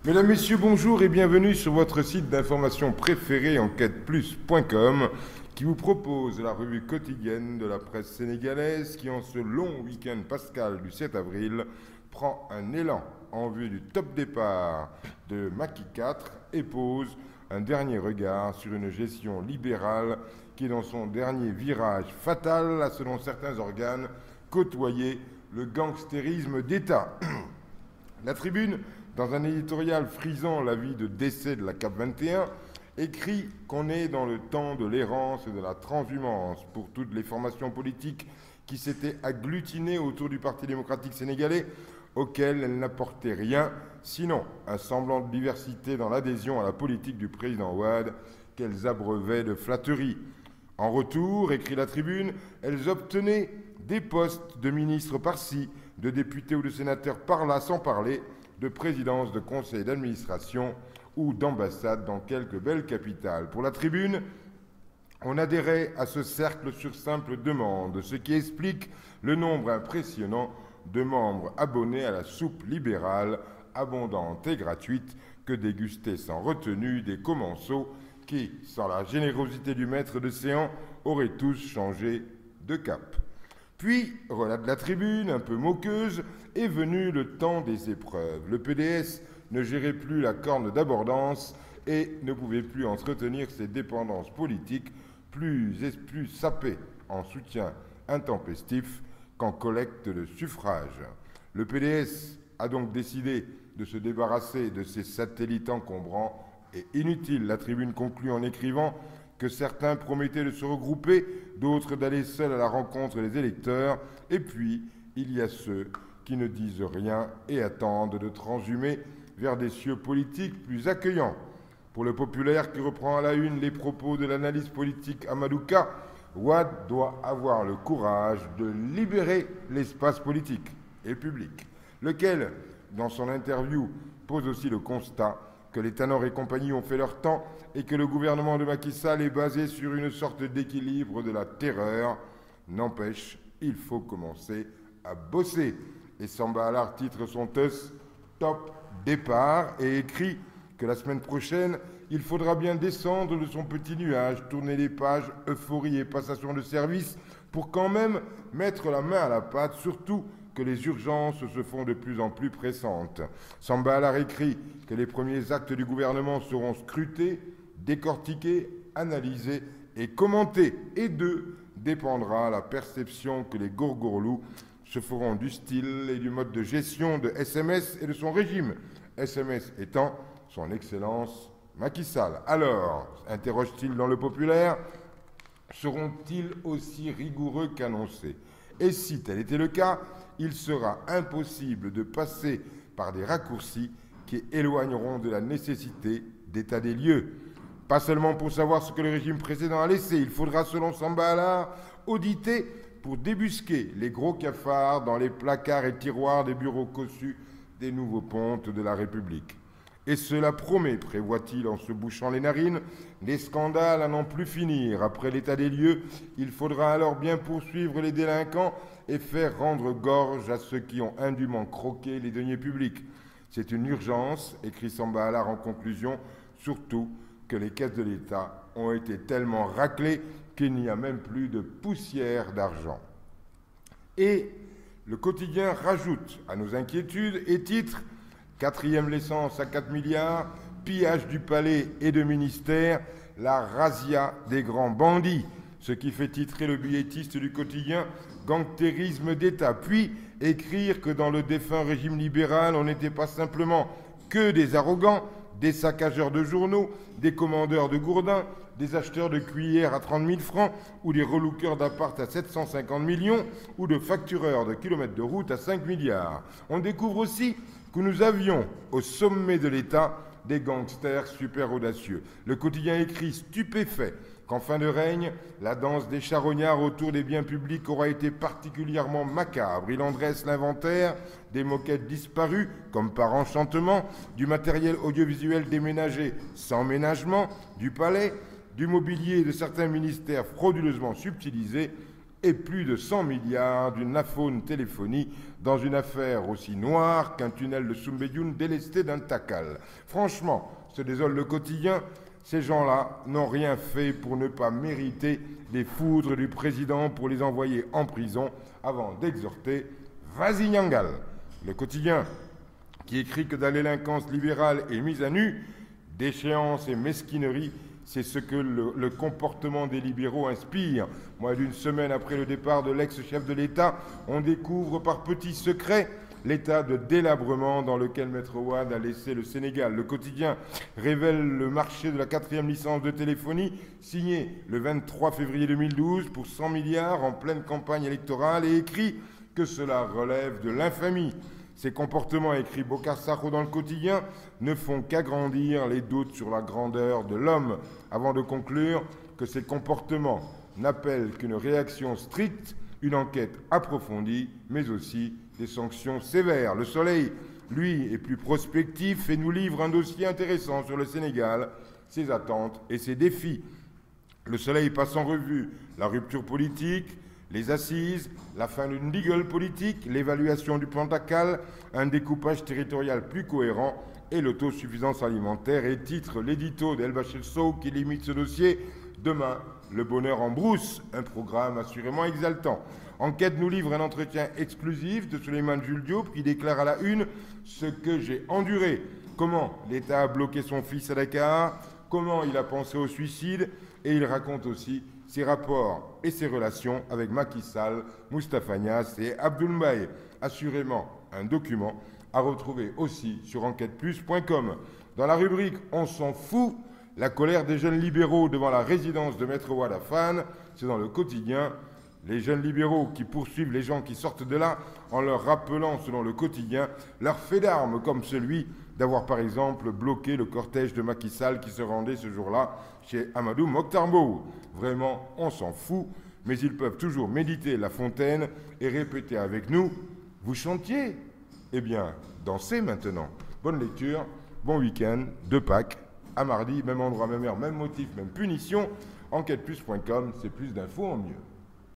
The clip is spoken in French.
Mesdames, Messieurs, bonjour et bienvenue sur votre site d'information préféré enquêteplus.com qui vous propose la revue quotidienne de la presse sénégalaise qui, en ce long week-end pascal du 7 avril, prend un élan en vue du top départ de Macky 4 et pose un dernier regard sur une gestion libérale qui est dans son dernier virage fatal a, selon certains organes, côtoyé le gangstérisme d'État. La Tribune, dans un éditorial frisant l'avis de décès de la CAP 21, écrit qu'on est dans le temps de l'errance et de la transhumance pour toutes les formations politiques qui s'étaient agglutinées autour du Parti démocratique sénégalais, auquel elles n'apportaient rien, sinon un semblant de diversité dans l'adhésion à la politique du président Wade, qu'elles abreuvaient de flatteries. En retour, écrit la Tribune, elles obtenaient des postes de ministres par-ci, de députés ou de sénateurs par-là, sans parler de présidence de conseil d'administration ou d'ambassade dans quelques belles capitales. Pour la Tribune, on adhérait à ce cercle sur simple demande, ce qui explique le nombre impressionnant de membres abonnés à la soupe libérale, abondante et gratuite, que dégustaient sans retenue des commensaux qui, sans la générosité du maître de séance, auraient tous changé de cap. Puis, relate la Tribune, un peu moqueuse, est venu le temps des épreuves. Le PDS ne gérait plus la corne d'abondance et ne pouvait plus entretenir ses dépendances politiques, plus sapées en soutien intempestif qu'en collecte de suffrages. Le PDS a donc décidé de se débarrasser de ses satellites encombrants et inutiles. La Tribune conclut en écrivant que certains promettaient de se regrouper, d'autres d'aller seuls à la rencontre des électeurs, et puis il y a ceux qui ne disent rien et attendent de transhumer vers des cieux politiques plus accueillants. Pour le Populaire, qui reprend à la une les propos de l'analyste politique Amadouka, Wade doit avoir le courage de libérer l'espace politique et public, lequel, dans son interview, pose aussi le constat que les Tanor et compagnie ont fait leur temps et que le gouvernement de Macky Sall est basé sur une sorte d'équilibre de la terreur. N'empêche, il faut commencer à bosser. Et Samba Alar titre son test Top Départ et écrit que la semaine prochaine, il faudra bien descendre de son petit nuage, tourner les pages euphorie et passation de service pour quand même mettre la main à la pâte, surtout que les urgences se font de plus en plus pressantes. Samba Alar écrit que les premiers actes du gouvernement seront scrutés, décortiqués, analysés et commentés. Et d'eux dépendra la perception que les gourgourlous se feront du style et du mode de gestion de SMS et de son régime. SMS étant son Excellence Macky Sall. Alors, interroge-t-il dans le Populaire, seront-ils aussi rigoureux qu'annoncés? Et si tel était le cas, il sera impossible de passer par des raccourcis qui éloigneront de la nécessité d'état des lieux. Pas seulement pour savoir ce que le régime précédent a laissé, il faudra, selon Samba Alar, auditer pour débusquer les gros cafards dans les placards et tiroirs des bureaux cossus des nouveaux pontes de la République. Et cela promet, prévoit-il en se bouchant les narines, des scandales à n'en plus finir. Après l'état des lieux, il faudra alors bien poursuivre les délinquants et faire rendre gorge à ceux qui ont indûment croqué les deniers publics. C'est une urgence, écrit Samba Alar en conclusion, surtout que les caisses de l'État ont été tellement raclées qu'il n'y a même plus de poussière d'argent. Et le quotidien rajoute à nos inquiétudes et titre « 4e l'essence à 4 milliards, pillage du palais et de ministères, la razzia des grands bandits », ce qui fait titrer le billetiste du quotidien « Gangstérisme d'État », puis écrire que dans le défunt régime libéral, on n'était pas simplement que des arrogants, des saccageurs de journaux, des commandeurs de gourdins, des acheteurs de cuillères à 30 000 francs ou des relookers d'appart à 750 millions ou de factureurs de kilomètres de route à 5 milliards. On découvre aussi que nous avions au sommet de l'État des gangsters super audacieux. Le quotidien écrit stupéfait qu'en fin de règne, la danse des charognards autour des biens publics aura été particulièrement macabre. Il en dresse l'inventaire des moquettes disparues, comme par enchantement, du matériel audiovisuel déménagé sans ménagement, du palais, du mobilier de certains ministères frauduleusement subtilisés et plus de 100 milliards d'une aphone téléphonie dans une affaire aussi noire qu'un tunnel de Soumbédioune délesté d'un tacal. Franchement, se désole le quotidien, ces gens-là n'ont rien fait pour ne pas mériter les foudres du président pour les envoyer en prison avant d'exhorter « Vas-y Nyangal !» Le quotidien qui écrit que la délinquance libérale est mise à nu, déchéance et mesquinerie, c'est ce que le comportement des libéraux inspire. Moins d'une semaine après le départ de l'ex-chef de l'État, on découvre par petits secrets l'état de délabrement dans lequel Maître Wade a laissé le Sénégal. Le quotidien révèle le marché de la 4e licence de téléphonie, signé le 23 février 2012 pour 100 milliards en pleine campagne électorale et écrit que cela relève de l'infamie. Ces comportements, écrit Bokar Sakho dans le quotidien, ne font qu'agrandir les doutes sur la grandeur de l'homme, avant de conclure que ces comportements n'appellent qu'une réaction stricte, une enquête approfondie, mais aussi des sanctions sévères. Le Soleil, lui, est plus prospectif et nous livre un dossier intéressant sur le Sénégal, ses attentes et ses défis. Le Soleil passe en revue la rupture politique, les assises, la fin d'une ligue politique, l'évaluation du plan Tacal, un découpage territorial plus cohérent et l'autosuffisance alimentaire. Et titre l'édito d'El Bachel Sow qui limite ce dossier « Demain, le bonheur en brousse », un programme assurément exaltant. Enquête nous livre un entretien exclusif de Souleymane Jules Diop qui déclare à la une « Ce que j'ai enduré ». Comment l'État a bloqué son fils à Dakar, comment il a pensé au suicide, et il raconte aussi ses rapports et ses relations avec Macky Sall, Moustapha Niasse et Abdoul Mbaye. Assurément un document à retrouver aussi sur enquêteplus.com. Dans la rubrique « On s'en fout », la colère des jeunes libéraux devant la résidence de Maître Wade à Fannes, c'est dans le quotidien. Les jeunes libéraux qui poursuivent les gens qui sortent de là en leur rappelant, selon le quotidien, leur fait d'armes, comme celui d'avoir par exemple bloqué le cortège de Macky Sall qui se rendait ce jour-là chez Amadou Mokhtar Mbow. Vraiment, on s'en fout, mais ils peuvent toujours méditer La Fontaine et répéter avec nous « Vous chantiez ? Eh bien, dansez maintenant ». Bonne lecture, bon week-end, de Pâques, à mardi, même endroit, même heure, même motif, même punition. Enquêteplus.com, c'est plus d'infos en mieux.